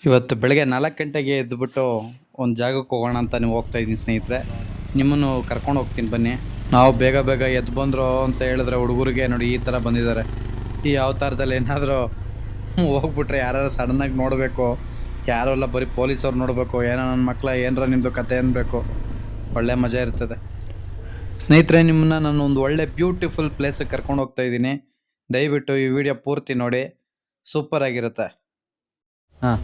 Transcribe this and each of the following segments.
ಇವತ್ತು ಬೆಳಗ್ಗೆ 4 ಗಂಟೆಗೆ ಎದ್ದುಬಿಟ್ಟು ಒಂದು ಜಾಗಕ್ಕೆ ಹೋಗೋಣ ಅಂತ ನೀವು ಹೋಗ್ತಾ ಇದ್ದೀನಿ ಸ್ನೇಹಿತರೆ. ನಿಮ್ಮನ್ನು ಕರ್ಕೊಂಡು ಹೋಗ್ತೀನಿ ಬನ್ನಿ. ನಾವು ಬೇಗ ಬೇಗ ಎದ್ದು ಬಂದರು ಅಂತ ಹೇಳಿದ್ರೆ ಹುಡುಗರಿಗೆ ನೋಡಿ ಈ ಥರ ಬಂದಿದ್ದಾರೆ. ಈ ಅವತಾರದಲ್ಲಿ ಏನಾದರೂ ಹೋಗ್ಬಿಟ್ರೆ ಯಾರು ಸಡನ್ನಾಗಿ ನೋಡಬೇಕು, ಯಾರು ಎಲ್ಲ ಬರೀ ಪೊಲೀಸವ್ರು ನೋಡಬೇಕು, ಏನೋ ನನ್ನ ಮಕ್ಕಳ ಏನರ ನಿಮ್ಮದು ಕತೆ ಅನ್ಬೇಕು. ಒಳ್ಳೆ ಮಜಾ ಇರ್ತದೆ ಸ್ನೇಹಿತರೆ. ನಿಮ್ಮನ್ನ ನಾನು ಒಂದು ಒಳ್ಳೆ ಬ್ಯೂಟಿಫುಲ್ ಪ್ಲೇಸಿಗೆ ಕರ್ಕೊಂಡು ಹೋಗ್ತಾ ಇದ್ದೀನಿ. ದಯವಿಟ್ಟು ಈ ವಿಡಿಯೋ ಪೂರ್ತಿ ನೋಡಿ, ಸೂಪರ್ ಆಗಿರುತ್ತೆ. ಹಾಂ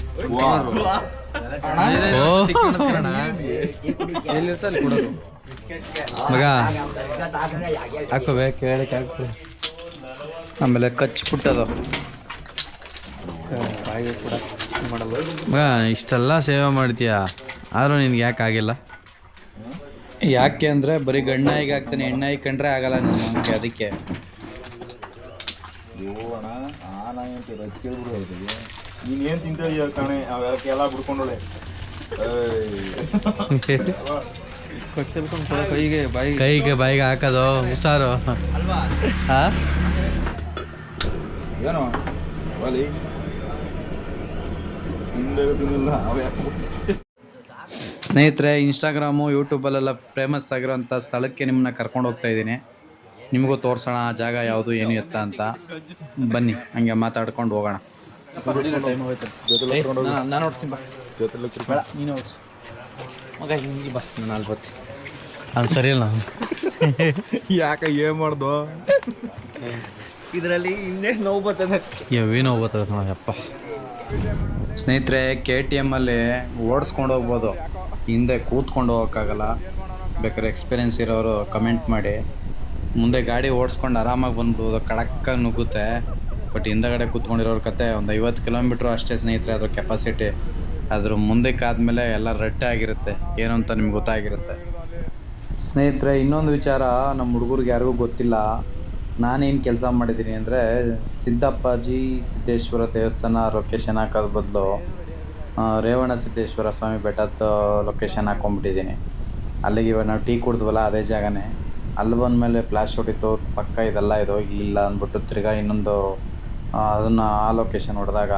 ಮಗ ಹಾಕೋಬೇಕು ಹೇಳಕ್ಕೆ ಹಾಕಿ ಆಮೇಲೆ ಕಚ್ಬಿಟ್ಟದು ಮಗ. ಇಷ್ಟೆಲ್ಲ ಸೇವೆ ಮಾಡ್ತೀಯ ಆದರೂ ನಿನ್ಗೆ ಯಾಕೆ ಆಗಿಲ್ಲ? ಯಾಕೆ ಅಂದರೆ ಬರೀ ಗಂಡಾಯಿಗೆ ಆಗ್ತಾನೆ, ಹೆಣ್ಣಾಯಿ ಕಂಡ್ರೆ ಆಗಲ್ಲ ನನಗೆ. ಅದಕ್ಕೆ ನೀನೇನು ತಿಂತೀಯ ಕಣೆ, ಅವೆಲ್ಲ ಬಿಡ್ಕೊಂಡೋಳೆ ಕೈಗೆ ಬಾಯಿಗೆ ಹಾಕೋದು ಹುಷಾರು. ಹಾಂ ಏನೋ ಬಲಿ ಸ್ನೇಹಿತರೆ, ಇನ್ಸ್ಟಾಗ್ರಾಮು ಯೂಟ್ಯೂಬಲ್ಲೆಲ್ಲ ಫೇಮಸ್ ಆಗಿರೋಂಥ ಸ್ಥಳಕ್ಕೆ ನಿಮ್ಮನ್ನ ಕರ್ಕೊಂಡು ಹೋಗ್ತಾ ಇದ್ದೀನಿ. ನಿಮಗೂ ತೋರಿಸೋಣ ಆ ಜಾಗ ಯಾವುದು ಏನು ಎತ್ತ ಅಂತ. ಬನ್ನಿ ಹಂಗೆ ಮಾತಾಡ್ಕೊಂಡು ಹೋಗೋಣ. ನಾನು ನೋಡ್ತೀನಿ ಬಾ, ನೀನು ಮಗ ಹಿಂಗೆ ಬಾ, ನಾನು ಅಲ್ಲಿ ಬರ್ತೀನಿ. ಅದು ಸರಿ ಇಲ್ಲ ಯಾಕೆ ಏನು ಮಾಡ್ದು ಇದರಲ್ಲಿ ಇನ್ನೇ ನೋವು ಬರ್ತದೆ, ಹೆವಿ ನೋವು ಬರ್ತದೆ ನೋಡಪ್ಪ. ಸ್ನೇಹಿತರೆ, KTM ಅಲ್ಲಿ ಓಡಿಸ್ಕೊಂಡು ಹೋಗ್ಬೋದು, ಹಿಂದೆ ಕೂತ್ಕೊಂಡು ಹೋಗೋಕ್ಕಾಗಲ್ಲ. ಬೇಕಾದ್ರೆ ಎಕ್ಸ್ಪೀರಿಯೆನ್ಸ್ ಇರೋರು ಕಮೆಂಟ್ ಮಾಡಿ. ಮುಂದೆ ಗಾಡಿ ಓಡಿಸ್ಕೊಂಡು ಆರಾಮಾಗಿ ಬಂದ್ಬೋದು, ಕಡಕ್ಕಾಗಿ ನುಗ್ಗುತ್ತೆ. ಬಟ್ ಹಿಂದಗಡೆ ಕೂತ್ಕೊಂಡಿರೋರ ಕತೆ ಒಂದು 50 ಕಿಲೋಮೀಟ್ರು ಅಷ್ಟೇ ಸ್ನೇಹಿತರೆ ಅದ್ರ ಕೆಪಾಸಿಟಿ. ಅದ್ರ ಮುಂದಕ್ಕೆ ಆದಮೇಲೆ ಎಲ್ಲ ರಟ್ಟೆ ಆಗಿರುತ್ತೆ, ಏನು ಅಂತ ನಿಮ್ಗೆ ಗೊತ್ತಾಗಿರುತ್ತೆ. ಸ್ನೇಹಿತರೆ, ಇನ್ನೊಂದು ವಿಚಾರ ನಮ್ಮ ಹುಡುಗರಿಗೆ ಯಾರಿಗೂ ಗೊತ್ತಿಲ್ಲ. ನಾನೇನು ಕೆಲಸ ಮಾಡಿದ್ದೀನಿ ಅಂದರೆ, ಸಿದ್ದಪ್ಪಾಜಿ ಸಿದ್ದೇಶ್ವರ ದೇವಸ್ಥಾನ ಲೊಕೇಶನ್ ಹಾಕೋದು ಬದಲು ರೇವಣ ಸಿದ್ದೇಶ್ವರ ಸ್ವಾಮಿ ಬೆಟ್ಟದ ಲೊಕೇಶನ್ ಹಾಕ್ಕೊಂಡ್ಬಿಟ್ಟಿದ್ದೀನಿ. ಅಲ್ಲಿಗೆ ಇವಾಗ ನಾವು ಟೀ ಕುಡಿದ್ವಲ್ಲ ಅದೇ ಜಾಗನೇ. ಅಲ್ಲಿ ಬಂದಮೇಲೆ ಫ್ಲ್ಯಾಶ್ ಹೊಡಿತು, ಪಕ್ಕ ಇದೆಲ್ಲ ಇದು ಇಲ್ಲ ಅಂದ್ಬಿಟ್ಟು ತಿರ್ಗಾ ಇನ್ನೊಂದು ಅದನ್ನು ಆ ಲೊಕೇಶನ್ ಹೊಡೆದಾಗ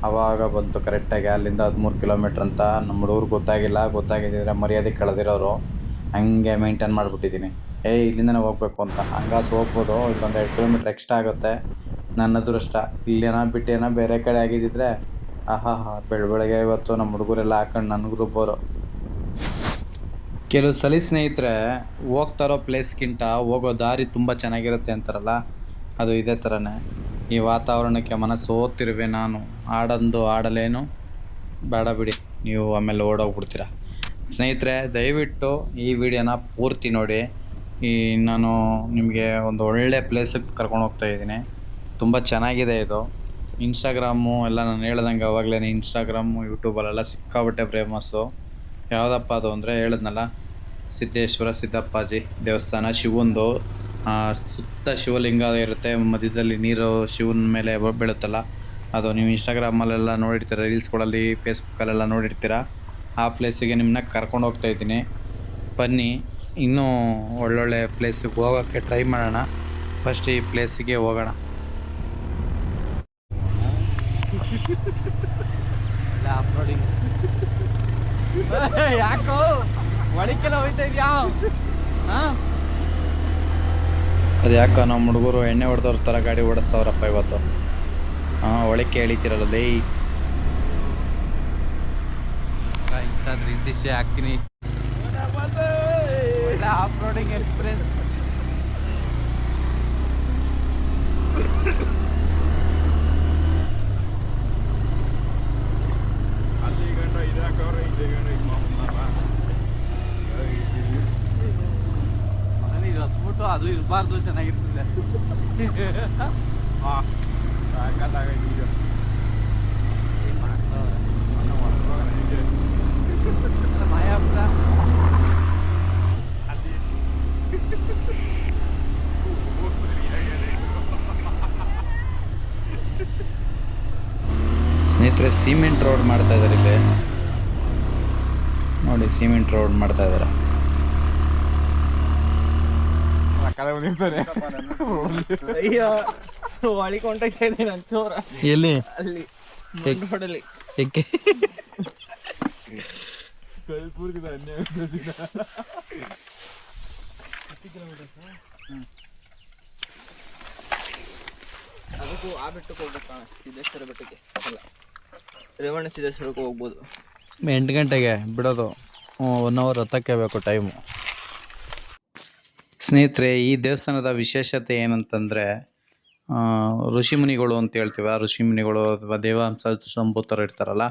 ಆವಾಗ ಬಂತು ಕರೆಕ್ಟಾಗಿ ಅಲ್ಲಿಂದ 13 ಕಿಲೋಮೀಟ್ರ್ ಅಂತ. ನಮ್ಮ ಹುಡುಗರು ಗೊತ್ತಾಗಿಲ್ಲ, ಗೊತ್ತಾಗಿದ್ದರೆ ಮರ್ಯಾದೆ ಕಳೆದಿರೋರು. ಹಂಗೆ ಮೇಂಟೈನ್ ಮಾಡಿಬಿಟ್ಟಿದ್ದೀನಿ, ಇಲ್ಲಿಂದನೇ ಹೋಗ್ಬೇಕು ಅಂತ. ಹಂಗಾಸು ಹೋಗ್ಬೋದು, ಇಲ್ಲೊಂದು 2 ಕಿಲೋಮೀಟ್ರ್ ಎಕ್ಸ್ಟ್ರಾ ಆಗುತ್ತೆ. ನನ್ನ ಅದೃಷ್ಟ ಇಲ್ಲೇನೋ ಬಿಟ್ಟೇನೋ ಬೇರೆ ಕಡೆ ಆಗಿದ್ದಿದ್ರೆ ಬೆಳಗ್ಗೆ ಇವತ್ತು ನಮ್ಮ ಹುಡುಗರೆಲ್ಲ ಹಾಕೊಂಡು ನನಗೆ ರುಬ್ಬೋರು. ಕೆಲವು ಸಲ ಸ್ನೇಹಿತರೆ, ಹೋಗ್ತಾರೋ ಪ್ಲೇಸ್ಗಿಂತ ಹೋಗೋ ದಾರಿ ತುಂಬ ಚೆನ್ನಾಗಿರುತ್ತೆ ಅಂತಾರಲ್ಲ, ಅದು ಇದೇ ಥರನೇ. ಈ ವಾತಾವರಣಕ್ಕೆ ಮನಸ್ಸು ಓದ್ತಿರುವೆ ನಾನು. ಆಡಲೇನು ಬೇಡ ಬಿಡಿ, ನೀವು ಆಮೇಲೆ ಓಡೋಗ್ಬಿಡ್ತೀರ. ಸ್ನೇಹಿತರೆ, ದಯವಿಟ್ಟು ಈ ವಿಡಿಯೋನ ಪೂರ್ತಿ ನೋಡಿ. ನಾನು ನಿಮಗೆ ಒಂದು ಒಳ್ಳೆ ಪ್ಲೇಸಿಗೆ ಕರ್ಕೊಂಡು ಹೋಗ್ತಾ ಇದ್ದೀನಿ. ತುಂಬ ಚೆನ್ನಾಗಿದೆ ಇದು. ಇನ್ಸ್ಟಾಗ್ರಾಮು ಎಲ್ಲ ನಾನು ಹೇಳ್ದಂಗೆ ಅವಾಗಲೇ ಇನ್ಸ್ಟಾಗ್ರಾಮು ಯೂಟ್ಯೂಬಲ್ಲೆಲ್ಲ ಸಿಕ್ಕಾಬಟ್ಟೆ ಫೇಮಸ್ಸು. ಯಾವುದಪ್ಪ ಅದು ಅಂದರೆ ಹೇಳಿದ್ನಲ್ಲ, ಸಿದ್ದೇಶ್ವರ ಸಿದ್ದಪ್ಪಾಜಿ ದೇವಸ್ಥಾನ. ಶಿವಂದು ಸುತ್ತ ಶಿವಲಿಂಗ ಇರುತ್ತೆ, ಮಧ್ಯದಲ್ಲಿ ನೀರು ಶಿವನ ಮೇಲೆ ಬೀಳುತ್ತಲ್ಲ ಅದು. ನೀವು ಇನ್ಸ್ಟಾಗ್ರಾಮಲ್ಲೆಲ್ಲ ನೋಡಿರ್ತೀರ, ರೀಲ್ಸ್ಗಳಲ್ಲಿ ಫೇಸ್ಬುಕ್ಕಲ್ಲೆಲ್ಲ ನೋಡಿರ್ತೀರ. ಆ ಪ್ಲೇಸಿಗೆ ನಿಮ್ಮನ್ನ ಕರ್ಕೊಂಡು ಹೋಗ್ತಾ ಇದ್ದೀನಿ. ಬನ್ನಿ, ಇನ್ನೂ ಒಳ್ಳೊಳ್ಳೆ ಪ್ಲೇಸಿಗೆ ಹೋಗೋಕ್ಕೆ ಟ್ರೈ ಮಾಡೋಣ. ಫಸ್ಟ್ ಈ ಪ್ಲೇಸಿಗೆ ಹೋಗೋಣ. ಯಾಕೋ ಒಳಕ್ಕೆಲ್ಲ ಹೋಯ್ತಾ ಇದೆಯಾ? ಅದು ಯಾಕೆ ನಮ್ಮ ಹುಡುಗರು ಎಣ್ಣೆ ಹೊಡೆದವ್ರ ಥರ ಗಾಡಿ ಓಡಿಸ್ತವ್ರಪ್ಪ ಇವತ್ತು. ಒಳಕ್ಕೆ ಎಳಿತಿರಲ್ಲ ಲೇ. ಇಂಥ ಹಾಕ್ತೀನಿ, ಆಫ್ ರೋಡಿಂಗ್ ಎಕ್ಸ್ಪೀರಿಯನ್ಸ್. ಅಲ್ಲಿ ಗಂಟ ಇದಾಕವ್ರೆ, ಇಲ್ಲಿ ಗಂಟ ಇದು ಇದು ಹತ್ಬಿಟ್ಟು ಅದು ಇರಬಾರ್ದು, ಚೆನ್ನಾಗಿರ್ತದೆ. ಸಾಕಾಗೈತಿ ಈಗ. ಮಾಯಾಪುರ ಸ್ನೇಹಿತರೆ, ಸಿಮೆಂಟ್ ರೋಡ್ ಮಾಡ್ತಾ ಇದ್ದಾರೆ ಇಲ್ಲಿ ನೋಡಿ. ಸಿಮೆಂಟ್ ರೋಡ್ ಮಾಡ್ತಾ ಇದ್ದಾರೆ. ಅಯ್ಯೋ, ಹೊಳಿಕೊಂಡೋಗ್ತಾ ಇದ್ದೀನಿ ನಾನು ಚೋರ. ಎಲ್ಲಿ? ಅಲ್ಲಿ ರೋಡಲ್ಲಿ ಏಕೆ ಕೈ ಪೂರ್ತಿದ ಅದಕ್ಕೂ ಆ ಬೆಟ್ಟಕ್ಕೆ ಹೋಗ್ಬೇಕು ಕಾಣ, ಸಿದ್ದೇಶ್ವರ ಬೆಟ್ಟಕ್ಕೆ ಅಲ್ಲ, ರೇವಣ ಸಿದ್ದೇಶ್ವರಕ್ಕೆ ಹೋಗ್ಬೋದು. 8 ಗಂಟೆಗೆ ಬಿಡೋದು, 1 ಅವರ್ ಹತ್ತಕ್ಕೆ ಬೇಕು ಟೈಮು. ಸ್ನೇಹಿತರೆ, ಈ ದೇವಸ್ಥಾನದ ವಿಶೇಷತೆ ಏನಂತಂದರೆ ಋಷಿಮುನಿಗಳು ಅಂತ ಹೇಳ್ತೀವಿ. ಆ ಋಷಿಮುನಿಗಳು ಅಥವಾ ದೇವಾಂಶ ಸಂಭೂತರು ಇರ್ತಾರಲ್ಲ,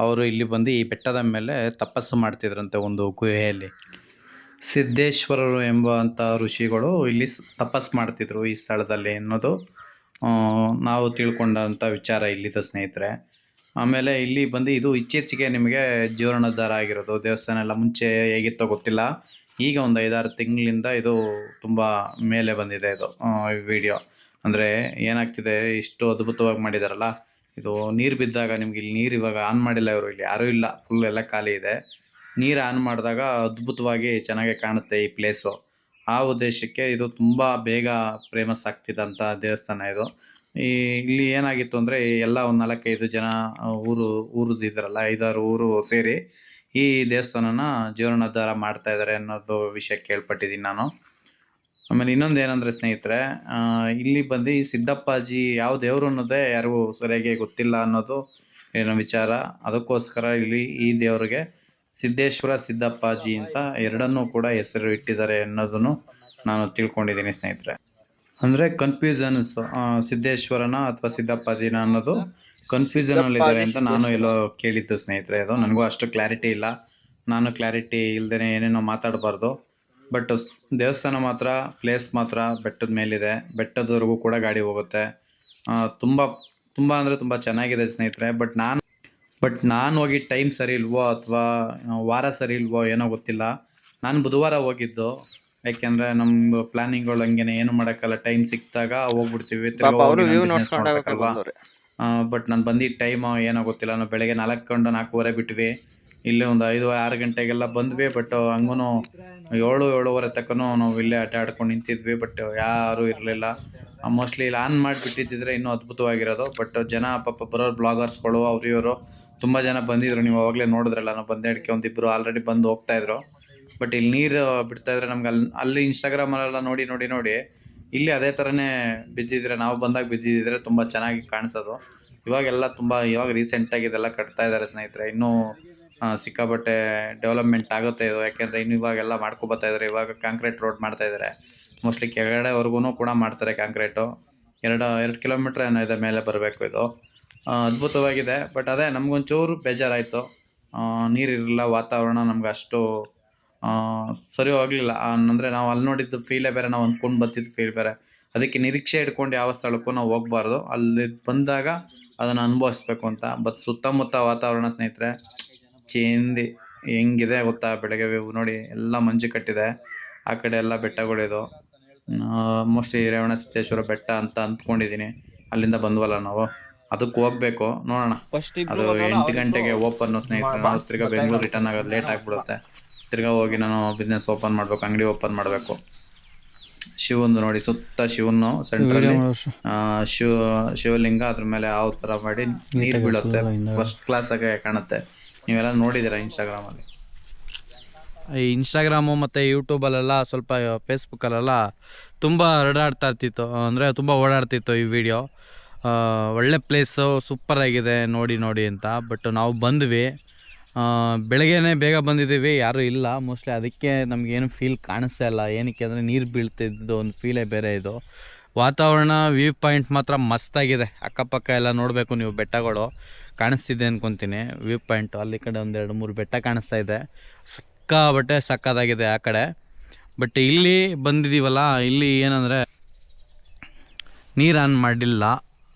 ಅವರು ಇಲ್ಲಿ ಬಂದು ಈ ಬೆಟ್ಟದ ಮೇಲೆ ತಪಸ್ಸು ಮಾಡ್ತಿದ್ರಂತೆ ಒಂದು ಗುಹೆಯಲ್ಲಿ. ಸಿದ್ದೇಶ್ವರರು ಎಂಬಂಥ ಋಷಿಗಳು ಇಲ್ಲಿ ತಪಸ್ಸು ಮಾಡ್ತಿದ್ರು ಈ ಸ್ಥಳದಲ್ಲಿ ಅನ್ನೋದು ನಾವು ತಿಳ್ಕೊಂಡಂಥ ವಿಚಾರ ಇಲ್ಲಿದ್ದು ಸ್ನೇಹಿತರೆ. ಆಮೇಲೆ ಇಲ್ಲಿ ಬಂದು ಇದು ಇತ್ತೀಚೆಗೆ ನಿಮಗೆ ಜೀರ್ಣೋದ್ಧಾರ ಆಗಿರೋದು. ದೇವಸ್ಥಾನ ಎಲ್ಲ ಮುಂಚೆ ಹೇಗಿತ್ತೋ ಗೊತ್ತಿಲ್ಲ, ಈಗ ಒಂದು 5-6 ತಿಂಗಳಿಂದ ಇದು ತುಂಬ ಮೇಲೆ ಬಂದಿದೆ. ಇದು ವಿಡಿಯೋ ಅಂದರೆ ಏನಾಗ್ತಿದೆ, ಇಷ್ಟು ಅದ್ಭುತವಾಗಿ ಮಾಡಿದಾರಲ್ಲ. ಇದು ನೀರು ಬಿದ್ದಾಗ ನಿಮ್ಗೆ ಇಲ್ಲಿ ನೀರು ಇವಾಗ ಆನ್ ಮಾಡಿಲ್ಲ ಇವರು, ಇಲ್ಲಿ ಯಾರೂ ಇಲ್ಲ, ಫುಲ್ ಎಲ್ಲ ಖಾಲಿ ಇದೆ. ನೀರು ಆನ್ ಮಾಡಿದಾಗ ಅದ್ಭುತವಾಗಿ ಚೆನ್ನಾಗಿ ಕಾಣುತ್ತೆ ಈ ಪ್ಲೇಸು. ಆ ಉದ್ದೇಶಕ್ಕೆ ಇದು ತುಂಬ ಬೇಗ ಫೇಮಸ್ ಆಗ್ತಿದ್ದಂಥ ದೇವಸ್ಥಾನ ಇದು. ಇಲ್ಲಿ ಏನಾಗಿತ್ತು ಅಂದರೆ ಎಲ್ಲ ಒಂದು 4-5 ಜನ ಊರದಿದ್ರಲ್ಲ, 5-6 ಊರು ಸೇರಿ ಈ ದೇವಸ್ಥಾನನ ಜೀರ್ಣೋದ್ಧಾರ ಮಾಡ್ತಾ ಇದ್ದಾರೆ ಅನ್ನೋದು ವಿಷಯ ಕೇಳ್ಪಟ್ಟಿದ್ದೀನಿ ನಾನು. ಆಮೇಲೆ ಇನ್ನೊಂದು ಏನಂದರೆ ಸ್ನೇಹಿತರೆ, ಇಲ್ಲಿ ಬಂದು ಈ ಸಿದ್ದಪ್ಪಾಜಿ ಯಾವ ದೇವರು ಅನ್ನೋದೇ ಯಾರಿಗೂ ಸರಿಯಾಗಿ ಗೊತ್ತಿಲ್ಲ ಅನ್ನೋದು ಏನೋ ವಿಚಾರ. ಅದಕ್ಕೋಸ್ಕರ ಇಲ್ಲಿ ಈ ದೇವರಿಗೆ ಸಿದ್ದೇಶ್ವರ ಸಿದ್ದಪ್ಪಾಜಿ ಅಂತ ಎರಡನ್ನೂ ಕೂಡ ಹೆಸರು ಇಟ್ಟಿದ್ದಾರೆ ಅನ್ನೋದನ್ನು ನಾನು ತಿಳ್ಕೊಂಡಿದ್ದೀನಿ ಸ್ನೇಹಿತರೆ. ಅಂದರೆ ಕನ್ಫ್ಯೂಷನ್ಸ್, ಸಿದ್ದೇಶ್ವರನ ಅಥವಾ ಸಿದ್ದಪ್ಪಾಜಿನ ಅನ್ನೋದು ಕನ್ಫ್ಯೂಷನಲ್ಲಿದ್ದಾರೆ ಅಂತ ನಾನು ಎಲ್ಲೋ ಕೇಳಿದ್ದು ಸ್ನೇಹಿತರೆ. ಅದು ನನಗೂ ಅಷ್ಟು ಕ್ಲಾರಿಟಿ ಇಲ್ಲ, ನಾನು ಕ್ಲಾರಿಟಿ ಇಲ್ಲದೇ ಏನೇನೋ ಮಾತಾಡಬಾರ್ದು. ಬಟ್ ದೇವಸ್ಥಾನ ಮಾತ್ರ, ಪ್ಲೇಸ್ ಮಾತ್ರ ಬೆಟ್ಟದ ಮೇಲಿದೆ, ಬೆಟ್ಟದವರೆಗೂ ಕೂಡ ಗಾಡಿ ಹೋಗುತ್ತೆ. ತುಂಬ ಅಂದರೆ ತುಂಬ ಚೆನ್ನಾಗಿದೆ ಸ್ನೇಹಿತರೆ. ಬಟ್ ನಾನು ಹೋಗಿ ಟೈಮ್ ಸರಿ ಇಲ್ವೋ ಅಥವಾ ವಾರ ಸರಿ ಇಲ್ವೋ ಏನೋ ಗೊತ್ತಿಲ್ಲ. ನಾನು ಬುಧವಾರ ಹೋಗಿದ್ದು, ಯಾಕೆಂದರೆ ನಮ್ಮದು ಪ್ಲಾನಿಂಗ್ಗಳು ಹಂಗೇನೆ ಏನು ಮಾಡೋಕ್ಕಲ್ಲ, ಟೈಮ್ ಸಿಕ್ಕಿದಾಗ ಹೋಗ್ಬಿಡ್ತೀವಿ. ಬಟ್ ನಾನು ಬಂದಿದ್ದ ಟೈಮು ಏನೋ ಗೊತ್ತಿಲ್ಲ. ನಾವು ಬೆಳಗ್ಗೆ 4:00-4:15 ಬಿಟ್ವಿ, ಇಲ್ಲೇ ಒಂದು 5-6 ಗಂಟೆಗೆಲ್ಲ ಬಂದ್ವಿ. ಬಟ್ ಹಂಗೂ 7-7:30 ತನಕನೂ ನಾವು ಇಲ್ಲೇ ಆಟಾಡ್ಕೊಂಡು ನಿಂತಿದ್ವಿ. ಬಟ್ ಯಾರೂ ಇರಲಿಲ್ಲ. ಮೋಸ್ಟ್ಲಿ ಇಲ್ಲಿ ಆನ್ ಮಾಡಿಬಿಟ್ಟಿದ್ದಿದ್ರೆ ಇನ್ನೂ ಅದ್ಭುತವಾಗಿರೋದು. ಬಟ್ ಜನ ಪಾಪ ಬರೋರು ಬ್ಲಾಗರ್ಸ್ಗಳು ಅವರು ಇವರು ತುಂಬ ಜನ ಬಂದಿದ್ರು. ನೀವು ಅವಾಗಲೇ ನೋಡಿದ್ರಲ್ಲ, ನಾವು ಬಂದೇಳಕ್ಕೆ ಒಂದಿಬ್ಬರು ಆಲ್ರೆಡಿ ಬಂದು ಹೋಗ್ತಾಯಿದ್ರು. ಬಟ್ ಇಲ್ಲಿ ನೀರು ಬಿಡ್ತಾಯಿದ್ರೆ ನಮ್ಗೆ ಅಲ್ಲಿ ಇನ್ಸ್ಟಾಗ್ರಾಮಲ್ಲೆಲ್ಲ ನೋಡಿ ಇಲ್ಲಿ ಅದೇ ಥರನೇ ಬಿದ್ದಿದ್ರೆ, ನಾವು ಬಂದಾಗ ಬಿದ್ದಿದ್ದರೆ ತುಂಬ ಚೆನ್ನಾಗಿ ಕಾಣಿಸೋದು. ಇವಾಗೆಲ್ಲ ಇವಾಗ ರೀಸೆಂಟಾಗಿ ಇದೆಲ್ಲ ಕಟ್ತಾ ಇದ್ದಾರೆ ಸ್ನೇಹಿತರೆ. ಇನ್ನೂ ಸಿಕ್ಕಾಪಟ್ಟೆ ಡೆವಲಪ್ಮೆಂಟ್ ಆಗುತ್ತೆ ಇದು, ಯಾಕೆಂದರೆ ಇನ್ನು ಇವಾಗೆಲ್ಲ ಮಾಡ್ಕೊಬತ್ತಾ ಇದ್ದಾರೆ. ಇವಾಗ ಕಾಂಕ್ರೀಟ್ ರೋಡ್ ಮಾಡ್ತಾಯಿದ್ದಾರೆ, ಮೋಸ್ಟ್ಲಿ ಕೆಳಗಡೆವರೆಗೂ ಕೂಡ ಮಾಡ್ತಾರೆ ಕಾಂಕ್ರೀಟು. 2 ಕಿಲೋಮೀಟ್ರ್ ಏನೋ ಇದೆ ಮೇಲೆ ಬರಬೇಕು. ಇದು ಅದ್ಭುತವಾಗಿದೆ. ಬಟ್ ಅದೇ ನಮಗೊಂಚೂರು ಬೇಜಾರಾಯಿತು, ನೀರಿರಲಿಲ್ಲ, ವಾತಾವರಣ ನಮ್ಗೆ ಅಷ್ಟು ಸರಿ ಹೋಗಲಿಲ್ಲ. ಅಂದರೆ ನಾವು ಅಲ್ಲಿ ನೋಡಿದ್ದು ಫೀಲೇ ಬೇರೆ, ನಾವು ಅಂದ್ಕೊಂಡು ಬರ್ತಿದ್ದು ಫೀಲ್ ಬೇರೆ. ಅದಕ್ಕೆ ನಿರೀಕ್ಷೆ ಇಟ್ಕೊಂಡು ಯಾವ ಸ್ಥಳಕ್ಕೂ ನಾವು ಹೋಗಬಾರ್ದು, ಅಲ್ಲಿ ಬಂದಾಗ ಅದನ್ನು ಅನುಭವಿಸ್ಬೇಕು ಅಂತ. ಬಟ್ ಸುತ್ತಮುತ್ತ ವಾತಾವರಣ ಸ್ನೇಹಿತರೆ ಚೇಂದಿ ಹೆಂಗಿದೆ ಗೊತ್ತಾ, ಬೆಳಗ್ಗೆ ನೋಡಿ ಎಲ್ಲ ಮಂಜು ಕಟ್ಟಿದೆ. ಆ ಕಡೆ ಎಲ್ಲ ಬೆಟ್ಟಗಳಿದು. ಮೋಸ್ಟ್ಲಿ ರೇವಣ ಸಿದ್ದೇಶ್ವರ ಬೆಟ್ಟ ಅಂತ ಅಂದ್ಕೊಂಡಿದ್ದೀನಿ. ಅಲ್ಲಿಂದ ಬಂದ್ವಲ್ಲ ನಾವು, ಅದಕ್ಕೆ ಹೋಗ್ಬೇಕು, ನೋಡೋಣ. ಅದು 8 ಗಂಟೆಗೆ ಓಪನ್ನು ಸ್ನೇಹಿತರೆ. ನಾವು ತಿರ್ಗಾ ಬೆಂಗಳೂರು ರಿಟರ್ನ್ ಆಗೋದು ಲೇಟ್ ಆಗಿಬಿಡುತ್ತೆ. ತಿರ್ಗಾ ಹೋಗಿ ನಾನು ಬಿಸ್ನೆಸ್ ಓಪನ್ ಮಾಡಬೇಕು, ಅಂಗಡಿ ಓಪನ್ ಮಾಡಬೇಕು. ಶಿವಂದು ನೋಡಿ, ಸುತ್ತ ಶಿವನು ಸೆಂಟ್ರಲ್ಲಿ ಶಿವಲಿಂಗ, ಅದ್ರ ಮೇಲೆ ಯಾವ ಥರ ಮಾಡಿ ನೀರು ಬೀಳುತ್ತೆ, ಫಸ್ಟ್ ಕ್ಲಾಸಾಗೆ ಕಾಣುತ್ತೆ. ನೀವೆಲ್ಲ ನೋಡಿದ್ದೀರಾ ಇನ್ಸ್ಟಾಗ್ರಾಮಲ್ಲಿ. ಈ ಇನ್ಸ್ಟಾಗ್ರಾಮು ಮತ್ತು ಯೂಟ್ಯೂಬಲ್ಲೆಲ್ಲ, ಸ್ವಲ್ಪ ಫೇಸ್ಬುಕ್ಕಲ್ಲೆಲ್ಲ ತುಂಬ ಹರಡಾಡ್ತಾ ಇರ್ತಿತ್ತು, ಅಂದರೆ ತುಂಬ ಓಡಾಡ್ತಿತ್ತು ಈ ವಿಡಿಯೋ. ಒಳ್ಳೆ ಪ್ಲೇಸು, ಸೂಪರಾಗಿದೆ ನೋಡಿ ಅಂತ. ಬಟ್ ನಾವು ಬಂದ್ವಿ, ಬೆಳಗ್ಗೆನೇ ಬೇಗ ಬಂದಿದ್ದೀವಿ, ಯಾರೂ ಇಲ್ಲ ಮೋಸ್ಟ್ಲಿ. ಅದಕ್ಕೆ ನಮಗೇನು ಫೀಲ್ ಕಾಣಿಸ್ತಾ ಇಲ್ಲ. ಏನಕ್ಕೆ ಅಂದರೆ ನೀರು ಬೀಳ್ತಿದ್ದು ಒಂದು ಫೀಲೇ ಬೇರೆ. ಇದು ವಾತಾವರಣ, ವ್ಯೂ ಪಾಯಿಂಟ್ ಮಾತ್ರ ಮಸ್ತಾಗಿದೆ. ಅಕ್ಕಪಕ್ಕ ಎಲ್ಲ ನೋಡಬೇಕು ನೀವು, ಬೆಟ್ಟಗಳು ಕಾಣಿಸ್ತಿದೆ ಅಂದ್ಕೊತೀನಿ. ವ್ಯೂ ಪಾಯಿಂಟು ಅಲ್ಲಿ ಕಡೆ 1-2-3 ಬೆಟ್ಟ ಕಾಣಿಸ್ತಾ ಇದೆ, ಸಿಕ್ಕಾಬಟ್ಟೆ ಸಕ್ಕತ್ತಾಗಿದೆ ಆ ಕಡೆ. ಬಟ್ ಇಲ್ಲಿ ಬಂದಿದ್ದೀವಲ್ಲ, ಇಲ್ಲಿ ಏನಂದರೆ ನೀರು ಆನ್ ಮಾಡಿಲ್ಲ.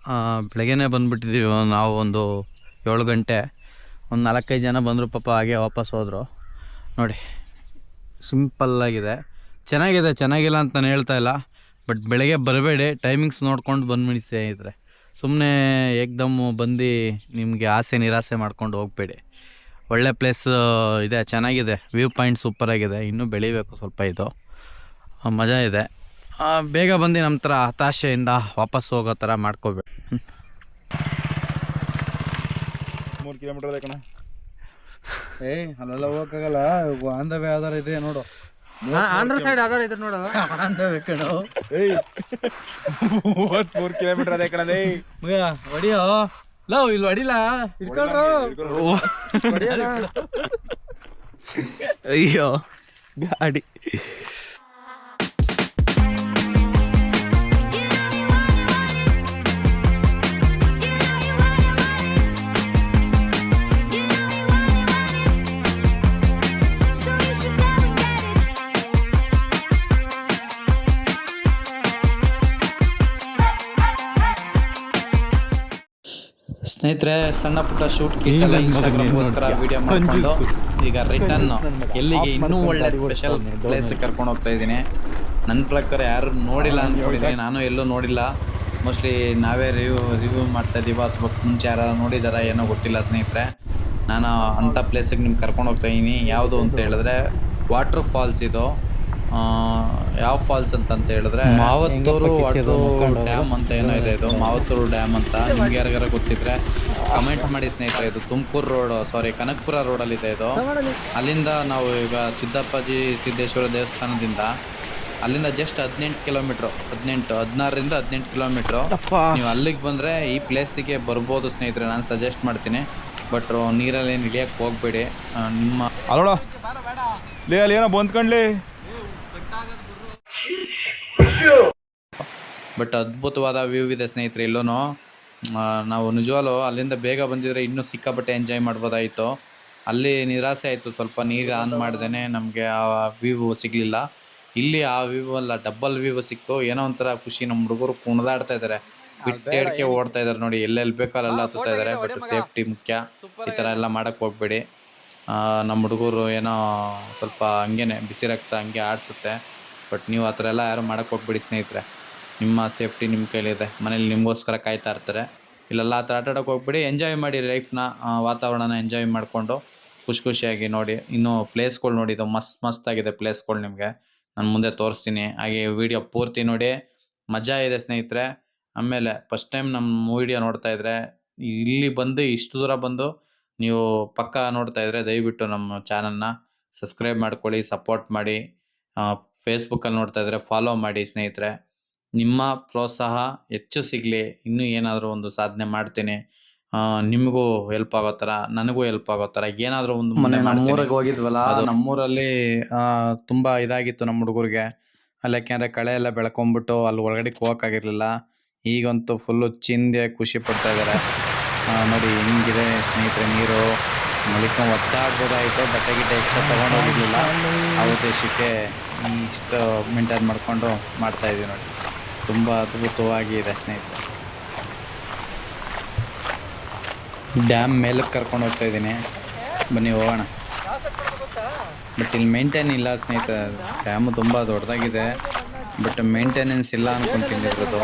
ಬೆಳಗ್ಗೆನೇ ಬಂದುಬಿಟ್ಟಿದ್ದೀವಿ ನಾವು, ಒಂದು 7 ಗಂಟೆ. ಒಂದು 4-5 ಜನ ಬಂದರು ಪಾಪ, ಹಾಗೆ ವಾಪಸ್ ಹೋದರು. ನೋಡಿ, ಸಿಂಪಲ್ಲಾಗಿದೆ, ಚೆನ್ನಾಗಿಲ್ಲ ಅಂತ ನಾನು ಹೇಳ್ತಾ ಇಲ್ಲ. ಬಟ್ ಬೆಳಗ್ಗೆ ಬರಬೇಡಿ, ಟೈಮಿಂಗ್ಸ್ ನೋಡ್ಕೊಂಡು ಬಂದುಬಿಡಿ ಸ್ನೇಹಿತರೆ. ಸುಮ್ಮನೆ ಏಕ್ದಮ್ಮು ಬಂದು ನಿಮಗೆ ಆಸೆ ನಿರಾಸೆ ಮಾಡ್ಕೊಂಡು ಹೋಗಬೇಡಿ. ಒಳ್ಳೆ ಪ್ಲೇಸ್ ಇದೆ, ಚೆನ್ನಾಗಿದೆ, ವ್ಯೂ ಪಾಯಿಂಟ್ ಸೂಪರಾಗಿದೆ. ಇನ್ನೂ ಬೆಳಿಬೇಕು ಸ್ವಲ್ಪ, ಇದು ಮಜಾ ಇದೆ. ಬೇಗ ಬಂದು ನಮ್ಮ ಥರ ಹತಾಶೆಯಿಂದ ವಾಪಸ್ ಹೋಗೋ ಥರ ಮಾಡ್ಕೋಬೇಡಿ. 3 ಕಿಲೋಮೀಟರ್ ಅದೇ ಕಣ. ಅಲ್ಲೆಲ್ಲ ಹೋಗಕ್ಕಾಗಲ್ಲ. ಆನ್ ದ ವೇ ಯಾವ್ದಾರ ಇದೆ ನೋಡು. ಆಂಧ್ರ ಸೈಡ್ ಯಾವ್ದಾರ ಇದ್ರ ನೋಡ. ಆನ್ ದ ವೇ ಕಣೋ. 33 ಕಿಲೋಮೀಟರ್ ಅದೇ ಕಣ. ಮಗ ಹೊಡಿಯೋ. ಲವ್ ಇಲ್ಲಿ ಹೊಡಿಲ್ಲ. ಅಯ್ಯೋ ಗಾಡಿ. ಸ್ನೇಹಿತರೆ, ಸಣ್ಣ ಪುಟ್ಟ ಶೂಟ್ ಕಿಟ್ ಎಲ್ಲ ಇನ್ಸ್ಟಾಗ್ರಾಮ್ಗೋಸ್ಕರ ವಿಡಿಯೋ ಮಾಡಿಕೊಂಡು ಈಗ ರಿಟರ್ನ್ ಎಲ್ಲಿಗೆ ಇನ್ನೂ ಒಳ್ಳೆ ಸ್ಪೆಷಲ್ ಪ್ಲೇಸ್ ಕರ್ಕೊಂಡು ಹೋಗ್ತಾ ಇದ್ದೀನಿ. ನನ್ನ ಪ್ರಕಾರ ಯಾರು ನೋಡಿಲ್ಲ ಅಂದ್ಕೊಂಡಿದ್ದೀನಿ. ನಾನು ಎಲ್ಲೂ ನೋಡಿಲ್ಲ. ಮೋಸ್ಟ್ಲಿ ನಾವೇ ರಿವ್ಯೂ ಮಾಡ್ತಾ ಇದ್ದೀವ ಅಥವಾ ಮುಂಚೆ ಯಾರು ನೋಡಿದಾರ ಏನೋ ಗೊತ್ತಿಲ್ಲ ಸ್ನೇಹಿತರೆ. ನಾನು ಅಂಥ ಪ್ಲೇಸಿಗೆ ನಿಮ್ಗೆ ಕರ್ಕೊಂಡು ಹೋಗ್ತಾ ಇದ್ದೀನಿ. ಯಾವುದು ಅಂತ ಹೇಳಿದ್ರೆ ವಾಟರ್ ಫಾಲ್ಸ್. ಇದು ಯಾವ ಫಾಲ್ಸ್ ಅಂತ ಹೇಳಿದ್ರೆ ಮಾವತ್ತೂರು ವಾಟರ್ ಡ್ಯಾಮ್ ಅಂತ ಏನೋ ಇದೆ. ಇದು ಮಾವತ್ತೂರು ಡ್ಯಾಮ್ ಅಂತ. ನಿಮ್ಗೆ ಯಾರಿಗಾರ ಗೊತ್ತಿದ್ರೆ ಕಮೆಂಟ್ ಮಾಡಿ ಸ್ನೇಹಿತರೆ. ಇದು ತುಮಕೂರು ರೋಡ್, ಸಾರಿ ಕನಕಪುರ ರೋಡಲ್ಲಿದೆ ಇದು. ಅಲ್ಲಿಂದ ನಾವು ಈಗ ಸಿದ್ದಪ್ಪಾಜಿ ಸಿದ್ದೇಶ್ವರ ದೇವಸ್ಥಾನದಿಂದ ಅಲ್ಲಿಂದ ಜಸ್ಟ್ 18 ಕಿಲೋಮೀಟ್ರು, 16ರಿಂದ 18 ಕಿಲೋಮೀಟ್ರು. ನೀವು ಅಲ್ಲಿಗೆ ಬಂದರೆ ಈ ಪ್ಲೇಸಿಗೆ ಬರ್ಬೋದು ಸ್ನೇಹಿತರೆ. ನಾನು ಸಜೆಸ್ಟ್ ಮಾಡ್ತೀನಿ. ಬಟ್ ನೀರಲ್ಲಿ ಏನು ಇಳಿಯಕ್ಕೆ ಹೋಗ್ಬೇಡಿ. ನಿಮ್ಮ ಅಲ್ಲೋಡ ಅಲ್ಲಿ ಏನೋ ಬಂದ್ಕೊಂಡ್ಲಿ. ಬಟ್ ಅದ್ಭುತವಾದ ವ್ಯೂ ಇದೆ ಸ್ನೇಹಿತರೆ. ಇಲ್ಲೂ ನಾವು ನಿಜವಾಗ್ಲೂ ಅಲ್ಲಿಂದ ಬೇಗ ಬಂದಿದ್ರೆ ಇನ್ನೂ ಸಿಕ್ಕಾಪಟ್ಟೆ ಎಂಜಾಯ್ ಮಾಡ್ಬೋದಾಯಿತು. ಅಲ್ಲಿ ನಿರಾಸೆ ಆಯಿತು, ಸ್ವಲ್ಪ ನೀರು ಆನ್ ಮಾಡ್ದೇ ನಮಗೆ ಆ ವ್ಯೂ ಸಿಗಲಿಲ್ಲ. ಇಲ್ಲಿ ಆ ವ್ಯೂ ಅಲ್ಲ, ಡಬ್ಬಲ್ ವ್ಯೂ ಸಿಕ್ತು. ಏನೋ ಒಂಥರ ಖುಷಿ. ನಮ್ಮ ಹುಡುಗರು ಕುಣಿದಾಡ್ತಾ ಇದ್ದಾರೆ, ಬಿಟ್ಟೇಡ್ಕೆ ಓಡ್ತಾ ಇದ್ದಾರೆ ನೋಡಿ. ಎಲ್ಲೆಲ್ಲಿ ಬೇಕೋ ಅಲ್ಲೆಲ್ಲ ಹತ್ತುತ್ತಾ ಇದ್ದಾರೆ. ಬಟ್ ಸೇಫ್ಟಿ ಮುಖ್ಯ. ಈ ಥರ ಎಲ್ಲ ಮಾಡೋಕ್ಕೆ ಹೋಗ್ಬೇಡಿ. ನಮ್ಮ ಹುಡುಗರು ಏನೋ ಸ್ವಲ್ಪ ಹಂಗೇನೆ ಬಿಸಿ ರಕ್ತ ಹಂಗೆ ಆಡಿಸುತ್ತೆ. ಬಟ್ ನೀವು ಆ ಥರ ಎಲ್ಲ ಯಾರು ಮಾಡೋಕ್ಕೆ ಹೋಗ್ಬೇಡಿ ಸ್ನೇಹಿತರೆ. ನಿಮ್ಮ ಸೇಫ್ಟಿ ನಿಮ್ಮ ಕೈಲಿದೆ. ಮನೇಲಿ ನಿಮಗೋಸ್ಕರ ಕಾಯ್ತಾ ಇರ್ತಾರೆ. ಇಲ್ಲೆಲ್ಲ ಆ ಥರ ಆಟಾಡೋಕ್ಕೆ ಹೋಗ್ಬೇಡಿ. ಎಂಜಾಯ್ ಮಾಡಿ ಲೈಫ್ನ, ವಾತಾವರಣನ ಎಂಜಾಯ್ ಮಾಡಿಕೊಂಡು ಖುಷಿಯಾಗಿ ನೋಡಿ. ಇನ್ನೂ ಪ್ಲೇಸ್ಗಳು ನೋಡಿ, ಇದು ಮಸ್ತಾಗಿದೆ ಪ್ಲೇಸ್ಗಳು. ನಿಮಗೆ ನಾನು ಮುಂದೆ ತೋರಿಸ್ತೀನಿ. ಹಾಗೆ ವಿಡಿಯೋ ಪೂರ್ತಿ ನೋಡಿ, ಮಜಾ ಇದೆ ಸ್ನೇಹಿತರೆ. ಆಮೇಲೆ ಫಸ್ಟ್ ಟೈಮ್ ನಮ್ಮ ವಿಡಿಯೋ ನೋಡ್ತಾ ಇದ್ರೆ, ಇಲ್ಲಿ ಬಂದು ಇಷ್ಟು ದೂರ ಬಂದು ನೀವು ಪಕ್ಕ ನೋಡ್ತಾ ಇದ್ರೆ ದಯವಿಟ್ಟು ನಮ್ಮ ಚಾನಲ್ನ ಸಬ್ಸ್ಕ್ರೈಬ್ ಮಾಡ್ಕೊಳ್ಳಿ, ಸಪೋರ್ಟ್ ಮಾಡಿ. ಫೇಸ್ಬುಕ್ಕಲ್ಲಿ ನೋಡ್ತಾ ಇದ್ರೆ ಫಾಲೋ ಮಾಡಿ ಸ್ನೇಹಿತರೆ. ನಿಮ್ಮ ಪ್ರೋತ್ಸಾಹ ಹೆಚ್ಚು ಸಿಗಲಿ. ಇನ್ನೂ ಏನಾದರೂ ಒಂದು ಸಾಧನೆ ಮಾಡ್ತೀನಿ. ನಿಮಗೂ ಹೆಲ್ಪ್ ಆಗೋ ಥರ, ನನಗೂ ಹೆಲ್ಪ್ ಆಗೋ ಥರ ಏನಾದರೂ ಒಂದು. ನಮ್ಮೂರಿಗೆ ಹೋಗಿದ್ವಲ್ಲ, ನಮ್ಮೂರಲ್ಲಿ ತುಂಬ ಇದಾಗಿತ್ತು ನಮ್ಮ ಹುಡುಗರಿಗೆ. ಅಲ್ಲಿ ಯಾಕೆಂದರೆ ಕಳೆ ಎಲ್ಲ ಬೆಳ್ಕೊಂಬಿಟ್ಟು ಅಲ್ಲಿ ಒಳಗಡೆ ಹೋಗೋಕ್ಕಾಗಿರಲಿಲ್ಲ. ಈಗಂತೂ ಫುಲ್ಲು ಚಿಂದೆ ಖುಷಿ ಪಡ್ತಾ ಇದ್ದಾರೆ ನೋಡಿ. ಹಿಂಗಿದೆ ಸ್ನೇಹಿತರೆ ನೀರು. ಮಲಿಕೊಂಡು ಒತ್ತಾಡ್ಬೋದಾಯಿತು. ಬಟ್ಟೆ ಗಿಟ್ಟೆ ಎಕ್ಸ್ಟ್ರಾ ತೊಗೊಂಡೋಗಿರಲಿಲ್ಲ. ಆ ಉದ್ದೇಶಕ್ಕೆ ಇಷ್ಟು ಮೇಂಟೈನ್ ಮಾಡಿಕೊಂಡು ಮಾಡ್ತಾಯಿದ್ದೀವಿ ನೋಡಿ. ತುಂಬ ಅದ್ಭುತವಾಗಿ ಇದೆ ಸ್ನೇಹಿತರೆ. ಡ್ಯಾಮ್ ಮೇಲಕ್ಕೆ ಕರ್ಕೊಂಡು ಹೋಗ್ತಾ ಇದ್ದೀನಿ, ಬನ್ನಿ ಹೋಗೋಣ. ಬಟ್ ಇಲ್ಲಿ ಮೇಂಟೈನ್ ಇಲ್ಲ ಸ್ನೇಹಿತರೆ. ಡ್ಯಾಮು ತುಂಬ ದೊಡ್ಡದಾಗಿದೆ, ಬಟ್ ಮೇಂಟೆನೆನ್ಸ್ ಇಲ್ಲ ಅಂದ್ಕೊಂಡು ಇರೋದು.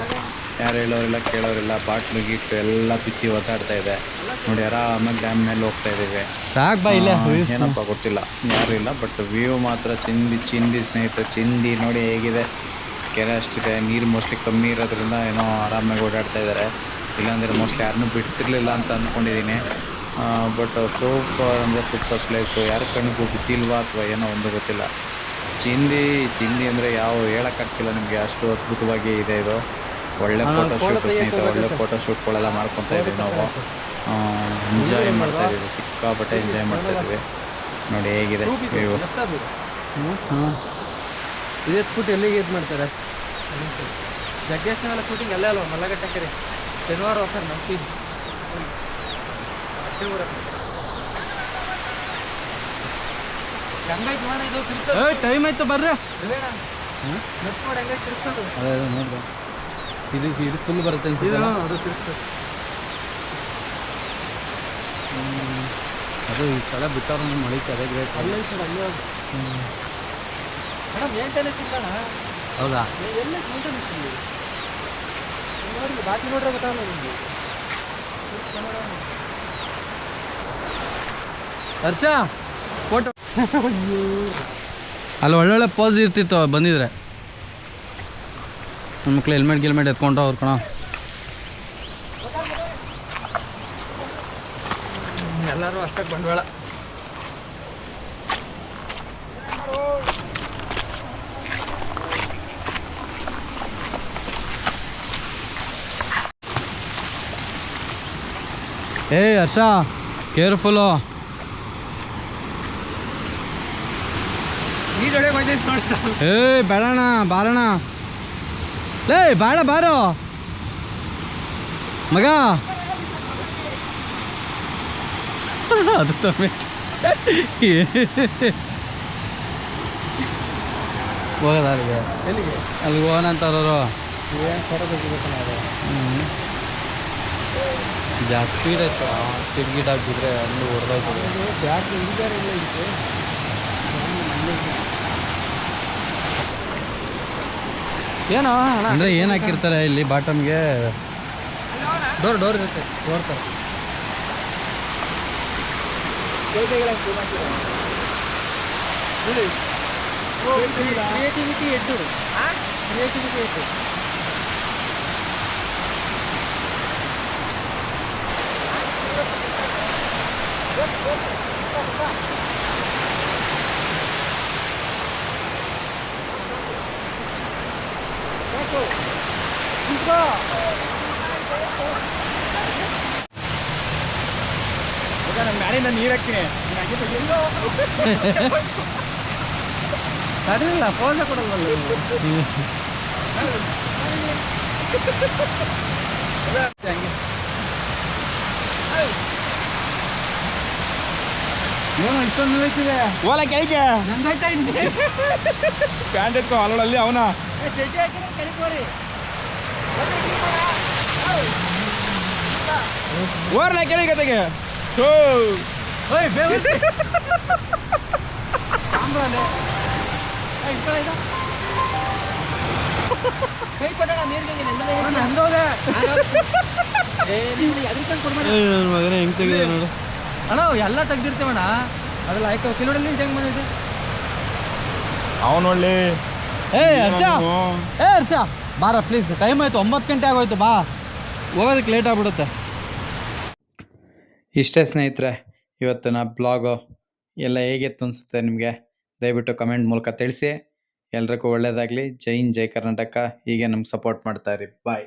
ಯಾರು ಹೇಳೋರಿಲ್ಲ ಕೇಳೋರಿಲ್ಲ. ಬಾಟ್ಲು ಗೀಟ್ಲು ಎಲ್ಲ ಬಿತ್ತಿ ಒತ್ತಾಡ್ತಾ ಇದೆ ನೋಡಿ. ಆರಾಮಾಗಿ ಡ್ಯಾಮ್ ಮೇಲೆ ಹೋಗ್ತಾ ಇದ್ದೀವಿ. ಏನಪ್ಪ ಗೊತ್ತಿಲ್ಲ, ಯಾರು ಇಲ್ಲ. ಬಟ್ ವ್ಯೂ ಮಾತ್ರ ಚಿಂದಿ ಸ್ನೇಹಿತರೆ. ಚಿಂದಿ ನೋಡಿ ಹೇಗಿದೆ. ಕೆರೆ ಅಷ್ಟಿದೆ. ನೀರು ಮೋಸ್ಟ್ಲಿ ಕಮ್ಮಿ ಇರೋದ್ರಿಂದ ಏನೋ ಆರಾಮಾಗಿ ಓಡಾಡ್ತಾ ಇದ್ದಾರೆ. ಇಲ್ಲಾಂದರೆ ಮೋಸ್ಟ್ಲಿ ಯಾರನ್ನೂ ಬಿಡ್ತಿರ್ಲಿಲ್ಲ ಅಂತ ಅಂದ್ಕೊಂಡಿದ್ದೀನಿ. ಬಟ್ ಸೂಪರ್ ಅಂದರೆ ಸೂಪರ್ ಪ್ಲೇಸು. ಯಾರ ಕಣ್ಣಿಗೂ ಗೊತ್ತಿಲ್ವಾ ಅಥವಾ ಏನೋ ಒಂದು ಗೊತ್ತಿಲ್ಲ. ಚಿಂದಿ ಅಂದರೆ ಯಾವ ಹೇಳೋಕ್ಕಾಗ್ತಿಲ್ಲ ನಿಮಗೆ, ಅಷ್ಟು ಅದ್ಭುತವಾಗಿ ಇದೆ ಇದು. ಒಳ್ಳೆ ಫೋಟೋಶೂಟ್ ಸ್ನೇಹಿತರೆ. ಒಳ್ಳೆ ಫೋಟೋಶೂಟ್ಗಳೆಲ್ಲ ಮಾಡ್ಕೊತಾ ಇದ್ದೀವಿ ನಾವು. ಎಂಜಾಯ್ ಮಾಡ್ತಾ ಇದ್ದೀವಿ, ಸಿಕ್ಕಾಪಟ್ಟೆ ಎಂಜಾಯ್ ಮಾಡ್ತಾ ಇದ್ದೀವಿ ನೋಡಿ ಹೇಗಿದೆ ವ್ಯೂ. ಇದೆತ್ಬಿಟ್ಟು ಎಲ್ಲಿಗೆ ಇದು ಮಾಡ್ತಾರೆ? ಜಗ್ಗೇಶ್ನೆಲ್ಲ ಶೂಟಿಂಗ್ ಅಲ್ಲೇ ಅಲ್ವ, ಮಲ್ಲಗಟ್ಟೆ ಶನಿವಾರ ಸರ್ ನಂಬಿ ಟೈಮ್ ಆಯ್ತು ಬರ್ರಿ. ಅದೇ ನೋಡ್ದು ಇದು ಫುಲ್ ಬರುತ್ತೆ ಅದು ಈ ಸ್ಥಳ ಬಿಟ್ಟವ್ರ ಮಳಿಕೆ ಅದೇ ಗ್ರೇಟ್. ಹೌದಾ? ಬಾಕಿ ನೋಡ್ರೆ ಗೊತ್ತಾಗಲ್ಲ ನಿಮಗೆ. ಹರ್ಷ ಫೋಟೋ ಅಲ್ಲಿ ಒಳ್ಳೊಳ್ಳೆ ಪೋಸ್ ಇರ್ತಿತ್ತು ಬಂದಿದ್ರೆ. ನನ್ನ ಮಕ್ಳು ಹೆಲ್ಮೆಟ್ ಎತ್ಕೊಂಡು ಅವ್ರು ಕಣ. ಎಲ್ಲರೂ ಅಷ್ಟಕ್ಕೆ ಬಂಡವಾಳ. ಏ ಹರ್ಷ ಕೇರ್ಫುಲ್ಲು. ಏ ಬೇಡಣ ಬಾರಣ. ಲೇ ಬಾಳ ಬಾರೋ ಮಗ. ಅದು ತಮ್ಮೆ ಹೋಗೋದ ಅಲ್ಲಿಗೆ ಅಲ್ಲಿಗೆ ಹೋಗೋಣ ಅಂತವ್ರವರು. ಜಾಸ್ತಿ ಸ್ಪೀಡ್ ಆಯ್ತು. ಗಿಡ ಹಾಕಿದ್ರೆ ಅಲ್ಲಿ ಹೊಡೆದಾಯ್ತದೆ. ಏನೋ ಅಂದರೆ ಏನು ಹಾಕಿರ್ತಾರೆ ಇಲ್ಲಿ ಬಾಟಮ್ಗೆ? ಡೋರ್ ಇರುತ್ತೆ. ಡೋರ್ ಥರ ಕ್ರಿಯೇಟಿವಿಟಿ ಎದ್ದು ಕ್ರಿಯೇಟಿವಿಟಿ ಎದ್ದು. ನನ್ನ ಗಾಡಿಯಿಂದ ನೀರು ಹಾಕ್ತೀನಿ. ಅದಿಲ್ಲ ಫೋನ್ ಕೊಡಲ್ಲ. ಏನು ಇಷ್ಟೊಂದು ನಿಲ್ತಿದೆ? ಓಲ ಕೆಳಗೆ ನಂದಾಯ್ತಾ ಇದ್ದೆ. ಪ್ಯಾಂಟ್ ಎತ್ಕೊ ಅಲ್ಲಲ್ಲಿ ಅವನ ಓರ್ಲ ಕೆಳಗೆ ತೆಗೆ. ಓಯ್ ಬೇವು ಸಾಂಬ್ರಾಲೆ ಕೈ ಕೊಡೋಣ ನೀರಿಗೆ. ಮಗನೇ ಹೆಂಗೆ ತೆಗಿದೆ ನೋಡು. ಅಣ್ಣ ಎಲ್ಲ ತೆಗ್ದಿರ್ತೀವಣ್ಣ. ಅದೆಲ್ಲ ಆಯ್ತು ಕಿಲೋಡಲ್ಲಿ ಹೆಂಗೆ ಬಂದಿದೆ ಅವನು ಒಳ್ಳೆ. ಏ ಹರ್ಷ ಬಾರ ಪ್ಲೀಸ್. ಟೈಮ್ ಆಯಿತು, 9 ಗಂಟೆ ಆಗೋಯ್ತು. ಬಾ, ಹೋಗೋದಕ್ಕೆ ಲೇಟ್ ಆಗ್ಬಿಡುತ್ತೆ. ಇಷ್ಟೇ ಸ್ನೇಹಿತರೆ, ಇವತ್ತಿನ ಬ್ಲಾಗು ಎಲ್ಲ ಹೇಗಿತ್ತು ಅನಿಸುತ್ತೆ ನಿಮಗೆ? ದಯವಿಟ್ಟು ಕಮೆಂಟ್ ಮೂಲಕ ತಿಳಿಸಿ. ಎಲ್ರಿಗೂ ಒಳ್ಳೆಯದಾಗಲಿ. ಜೈ ಹಿಂದ್, ಜೈ ಕರ್ನಾಟಕ. ಹೀಗೆ ನಮ್ಗೆ ಸಪೋರ್ಟ್ ಮಾಡ್ತಾಯಿರಿ. ಬಾಯ್.